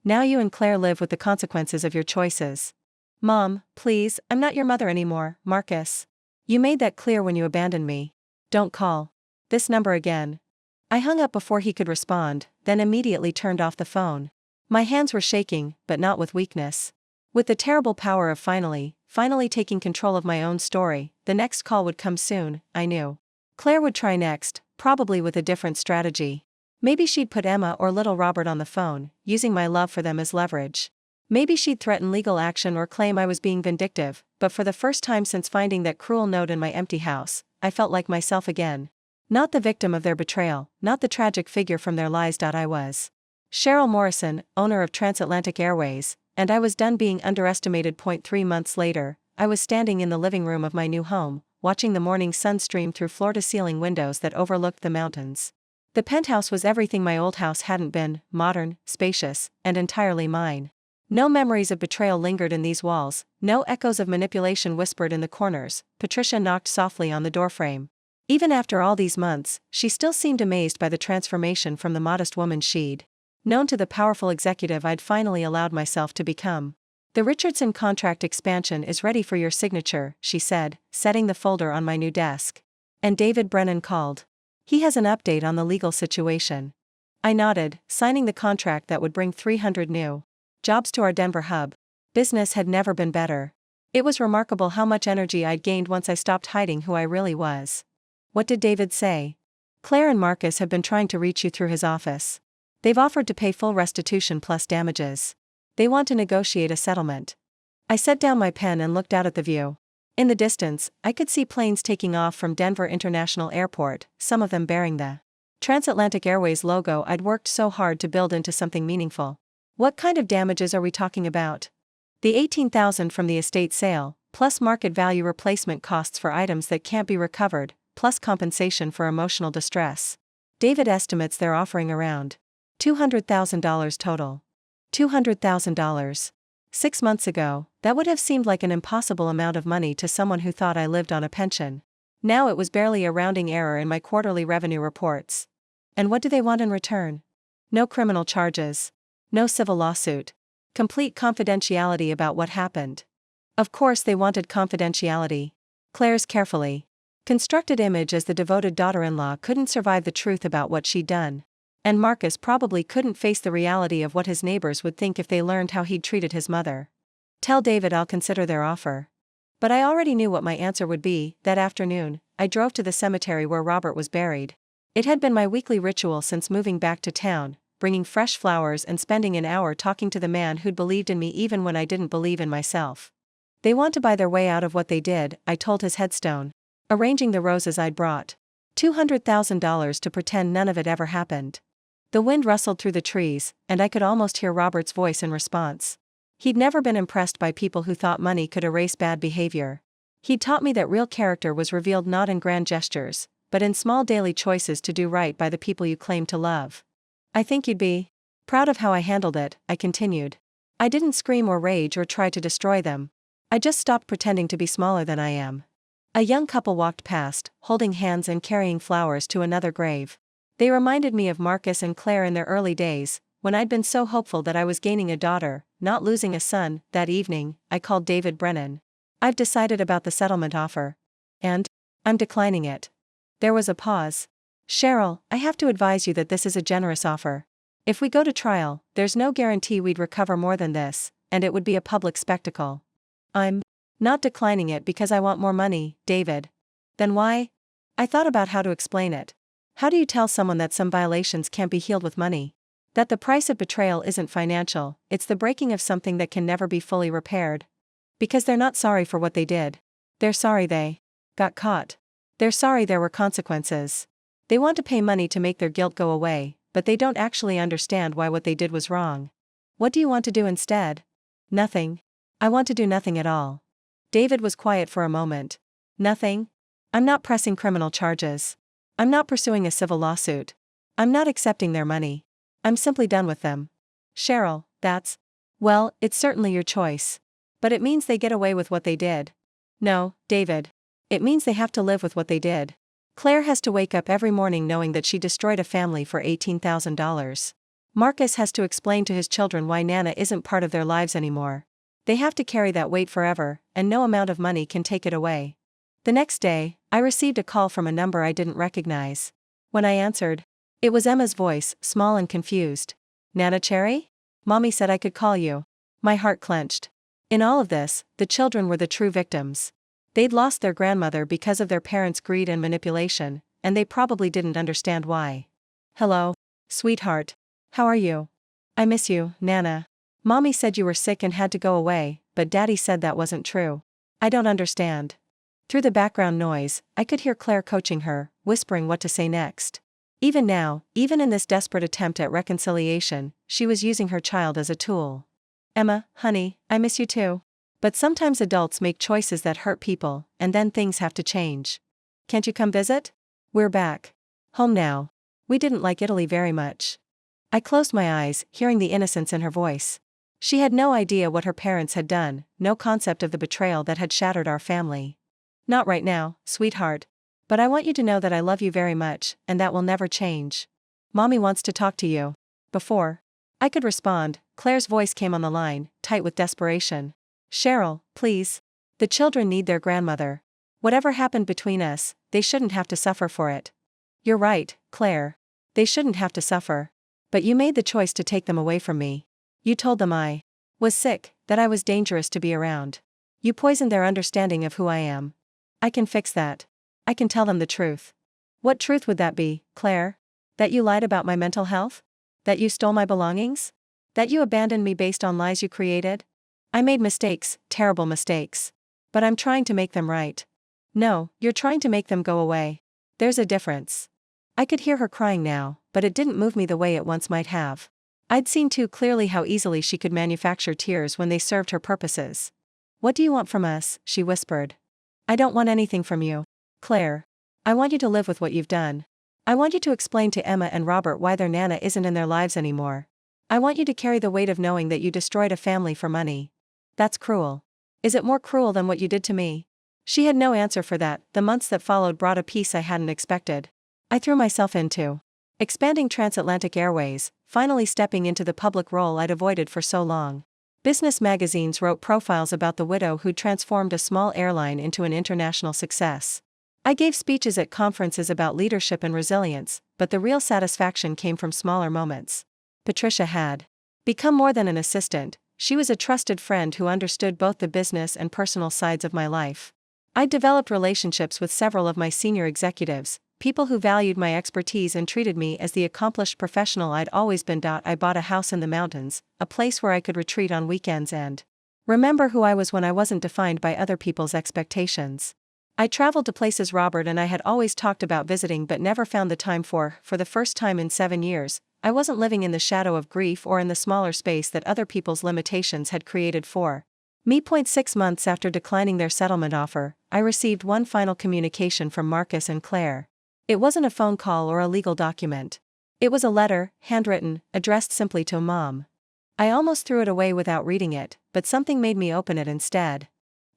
Now you and Claire live with the consequences of your choices. Mom, please, I'm not your mother anymore, Marcus. You made that clear when you abandoned me. Don't call this number again. I hung up before he could respond, then immediately turned off the phone. My hands were shaking, but not with weakness. With the terrible power of finally taking control of my own story, the next call would come soon, I knew. Claire would try next, probably with a different strategy. Maybe she'd put Emma or little Robert on the phone, using my love for them as leverage. Maybe she'd threaten legal action or claim I was being vindictive, but for the first time since finding that cruel note in my empty house, I felt like myself again. Not the victim of their betrayal, not the tragic figure from their lies. I was Cheryl Morrison, owner of Transatlantic Airways, and I was done being underestimated. 3 months later, I was standing in the living room of my new home, watching the morning sun stream through floor-to-ceiling windows that overlooked the mountains. The penthouse was everything my old house hadn't been: modern, spacious, and entirely mine. No memories of betrayal lingered in these walls, no echoes of manipulation whispered in the corners. Patricia knocked softly on the doorframe. Even after all these months, she still seemed amazed by the transformation from the modest woman she'd known to the powerful executive I'd finally allowed myself to become. "The Richardson contract expansion is ready for your signature," she said, setting the folder on my new desk. "And David Brennan called. He has an update on the legal situation." I nodded, signing the contract that would bring 300 new jobs to our Denver hub. Business had never been better. It was remarkable how much energy I'd gained once I stopped hiding who I really was. "What did David say?" "Claire and Marcus have been trying to reach you through his office. They've offered to pay full restitution plus damages. They want to negotiate a settlement." I set down my pen and looked out at the view. In the distance, I could see planes taking off from Denver International Airport, some of them bearing the Transatlantic Airways logo I'd worked so hard to build into something meaningful. "What kind of damages are we talking about?" "The $18,000 from the estate sale, plus market value replacement costs for items that can't be recovered, plus compensation for emotional distress. David estimates they're offering around $200,000 total." $200,000. 6 months ago, that would have seemed like an impossible amount of money to someone who thought I lived on a pension. Now it was barely a rounding error in my quarterly revenue reports. And what do they want in return? No criminal charges. No civil lawsuit. Complete confidentiality about what happened. Of course they wanted confidentiality. Claire's carefully constructed image as the devoted daughter-in-law couldn't survive the truth about what she'd done. And Marcus probably couldn't face the reality of what his neighbors would think if they learned how he'd treated his mother. "Tell David I'll consider their offer." But I already knew what my answer would be. That afternoon, I drove to the cemetery where Robert was buried. It had been my weekly ritual since moving back to town, bringing fresh flowers and spending an hour talking to the man who'd believed in me even when I didn't believe in myself. "They want to buy their way out of what they did," I told his headstone, arranging the roses I'd brought. $200,000 to pretend none of it ever happened. The wind rustled through the trees, and I could almost hear Robert's voice in response. He'd never been impressed by people who thought money could erase bad behavior. He'd taught me that real character was revealed not in grand gestures, but in small daily choices to do right by the people you claim to love. "I think you'd be proud of how I handled it," I continued. "I didn't scream or rage or try to destroy them. I just stopped pretending to be smaller than I am." A young couple walked past, holding hands and carrying flowers to another grave. They reminded me of Marcus and Claire in their early days, when I'd been so hopeful that I was gaining a daughter, not losing a son. That evening, I called David Brennan. "I've decided about the settlement offer. And I'm declining it." There was a pause. "Cheryl, I have to advise you that this is a generous offer. If we go to trial, there's no guarantee we'd recover more than this, and it would be a public spectacle." "I'm not declining it because I want more money, David." "Then why?" I thought about how to explain it. How do you tell someone that some violations can't be healed with money? That the price of betrayal isn't financial, it's the breaking of something that can never be fully repaired? Because they're not sorry for what they did. They're sorry they got caught. They're sorry there were consequences. They want to pay money to make their guilt go away, but they don't actually understand why what they did was wrong. "What do you want to do instead?" "Nothing. I want to do nothing at all." David was quiet for a moment. "Nothing?" "I'm not pressing criminal charges. I'm not pursuing a civil lawsuit. I'm not accepting their money. I'm simply done with them." "Cheryl, that's... Well, it's certainly your choice. But it means they get away with what they did." "No, David. It means they have to live with what they did. Claire has to wake up every morning knowing that she destroyed a family for $18,000. Marcus has to explain to his children why Nana isn't part of their lives anymore. They have to carry that weight forever, and no amount of money can take it away." The next day, I received a call from a number I didn't recognize. When I answered, it was Emma's voice, small and confused. Nana Cherry? Mommy said I could call you. My heart clenched. In all of this, the children were the true victims. They'd lost their grandmother because of their parents' greed and manipulation, and they probably didn't understand why. Hello, sweetheart. How are you? I miss you, Nana. Mommy said you were sick and had to go away, but Daddy said that wasn't true. I don't understand. Through the background noise, I could hear Claire coaching her, whispering what to say next. Even now, even in this desperate attempt at reconciliation, she was using her child as a tool. Emma, honey, I miss you too. But sometimes adults make choices that hurt people, and then things have to change. Can't you come visit? We're back. Home now. We didn't like Italy very much. I closed my eyes, hearing the innocence in her voice. She had no idea what her parents had done, no concept of the betrayal that had shattered our family. Not right now, sweetheart. But I want you to know that I love you very much, and that will never change. Mommy wants to talk to you. Before I could respond, Claire's voice came on the line, tight with desperation. Cheryl, please. The children need their grandmother. Whatever happened between us, they shouldn't have to suffer for it. You're right, Claire. They shouldn't have to suffer. But you made the choice to take them away from me. You told them I was sick, that I was dangerous to be around. You poisoned their understanding of who I am. I can fix that. I can tell them the truth. What truth would that be, Claire? That you lied about my mental health? That you stole my belongings? That you abandoned me based on lies you created? I made mistakes, terrible mistakes. But I'm trying to make them right. No, you're trying to make them go away. There's a difference. I could hear her crying now, but it didn't move me the way it once might have. I'd seen too clearly how easily she could manufacture tears when they served her purposes. What do you want from us? She whispered. I don't want anything from you, Claire. I want you to live with what you've done. I want you to explain to Emma and Robert why their Nana isn't in their lives anymore. I want you to carry the weight of knowing that you destroyed a family for money. That's cruel. Is it more cruel than what you did to me? She had no answer for that. The months that followed brought a peace I hadn't expected. I threw myself into expanding transatlantic airways, finally stepping into the public role I'd avoided for so long. Business magazines wrote profiles about the widow who'd transformed a small airline into an international success. I gave speeches at conferences about leadership and resilience, but the real satisfaction came from smaller moments. Patricia had become more than an assistant. She was a trusted friend who understood both the business and personal sides of my life. I'd developed relationships with several of my senior executives, people who valued my expertise and treated me as the accomplished professional I'd always been. I bought a house in the mountains, a place where I could retreat on weekends and remember who I was when I wasn't defined by other people's expectations. I traveled to places Robert and I had always talked about visiting but never found the time for the first time in 7 years. I wasn't living in the shadow of grief or in the smaller space that other people's limitations had created for me. 6 months after declining their settlement offer, I received one final communication from Marcus and Claire. It wasn't a phone call or a legal document. It was a letter, handwritten, addressed simply to Mom. I almost threw it away without reading it, but something made me open it instead.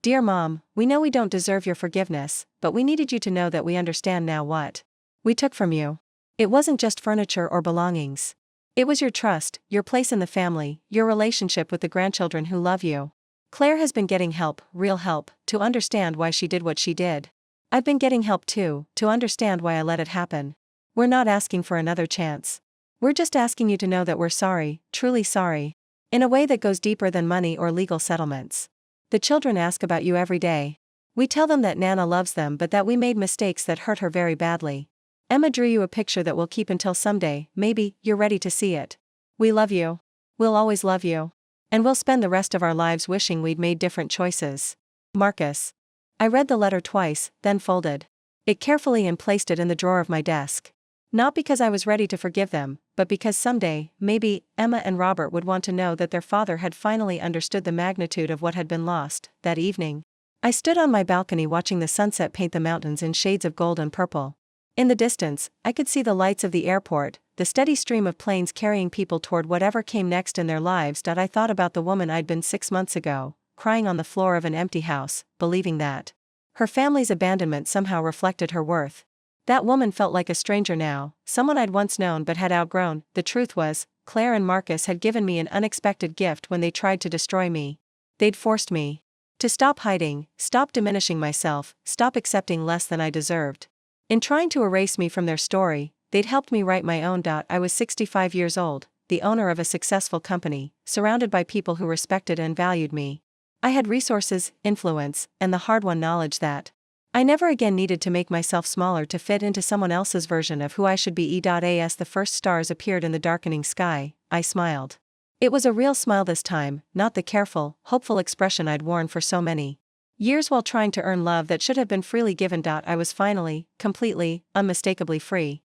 Dear Mom, we know we don't deserve your forgiveness, but we needed you to know that we understand now what we took from you. It wasn't just furniture or belongings. It was your trust, your place in the family, your relationship with the grandchildren who love you. Claire has been getting help, real help, to understand why she did what she did. I've been getting help too, to understand why I let it happen. We're not asking for another chance. We're just asking you to know that we're sorry, truly sorry. In a way that goes deeper than money or legal settlements. The children ask about you every day. We tell them that Nana loves them but that we made mistakes that hurt her very badly. Emma drew you a picture that we'll keep until someday, maybe, you're ready to see it. We love you. We'll always love you. And we'll spend the rest of our lives wishing we'd made different choices. Marcus. I read the letter twice, then folded it carefully and placed it in the drawer of my desk. Not because I was ready to forgive them, but because someday, maybe, Emma and Robert would want to know that their father had finally understood the magnitude of what had been lost. That evening, I stood on my balcony watching the sunset paint the mountains in shades of gold and purple. In the distance, I could see the lights of the airport, the steady stream of planes carrying people toward whatever came next in their lives. I thought about the woman I'd been 6 months ago, crying on the floor of an empty house, believing that her family's abandonment somehow reflected her worth. That woman felt like a stranger now, someone I'd once known but had outgrown. The truth was, Claire and Marcus had given me an unexpected gift when they tried to destroy me. They'd forced me To stop hiding, stop diminishing myself, stop accepting less than I deserved. In trying to erase me from their story, they'd helped me write my own. I was 65 years old, the owner of a successful company, surrounded by people who respected and valued me. I had resources, influence, and the hard-won knowledge that I never again needed to make myself smaller to fit into someone else's version of who I should be. As the first stars appeared in the darkening sky, I smiled. It was a real smile this time, not the careful, hopeful expression I'd worn for so many years while trying to earn love that should have been freely given. I was finally, completely, unmistakably free.